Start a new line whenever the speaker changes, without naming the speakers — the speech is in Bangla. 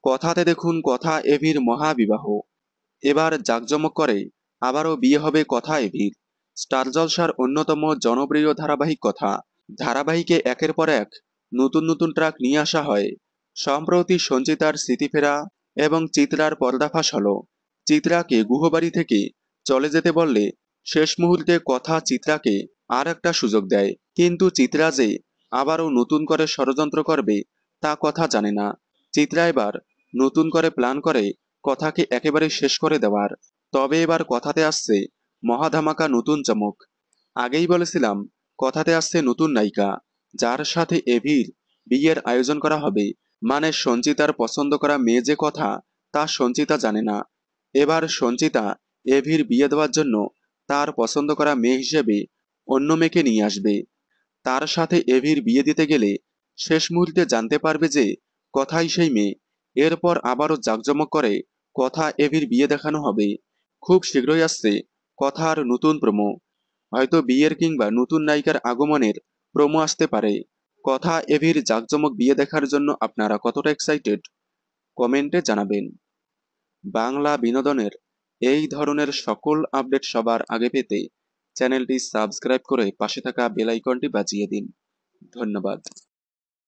কথাতে দেখুন কথা এভির মহাবিবাহ। এবার জাঁকজমক করে আবারও বিয়ে হবে কথা এভির। স্টার জলসার অন্যতম জনপ্রিয় ধারাবাহিক কথা ধারাবাহিকে একের পর এক নতুন নতুন ট্রাক নিয়ে আসা হয়। সম্প্রতি সঞ্চিতার স্মৃতিফেরা এবং চিত্রার পর্দাফাঁস হলো। চিত্রাকে গুহবাড়ি থেকে চলে যেতে বললে শেষ মুহূর্তে কথা চিত্রাকে আর একটা সুযোগ দেয়, কিন্তু চিত্রা যে আবারও নতুন করে ষড়যন্ত্র করবে তা কথা জানে না। চিত্রা এবার নতুন করে প্ল্যান করে কথাকে একেবারে শেষ করে দেওয়ার। তবে এবার কথাতে আসছে মহাধামাকা নতুন চমক। আগেই বলেছিলাম কথাতে আসছে নতুন নায়িকা, যার সাথে এভির বিয়ের আয়োজন করা হবে। মানে সঞ্চিতার পছন্দ করা মেয়ে যে কথা তা সঞ্চিতা জানে না। এবার সঞ্চিতা এভির বিয়ে দেওয়ার জন্য তার পছন্দ করা মেয়ে হিসেবে অন্য মেয়েকে নিয়ে আসবে। তার সাথে এভির বিয়ে দিতে গেলে শেষ মুহূর্তে জানতে পারবে যে কথাই সেই মেয়ে। এরপর আবারও জাঁকজমক করে কথা এভির বিয়ে দেখানো হবে। খুব শীঘ্রই আসছে কথার নতুন প্রোমো। হয়তো বিয়ের কিংবা নতুন নায়িকার আগমনের প্রোমো আসতে পারে। কথা এভির জাঁকজমক বিয়ে দেখার জন্য আপনারা কতটা এক্সাইটেড কমেন্টে জানাবেন। বাংলা বিনোদনের এই ধরনের সকল আপডেট সবার আগে পেতে চ্যানেলটি সাবস্ক্রাইব করে পাশে থাকা বেল আইকনটি বাজিয়ে দিন। ধন্যবাদ।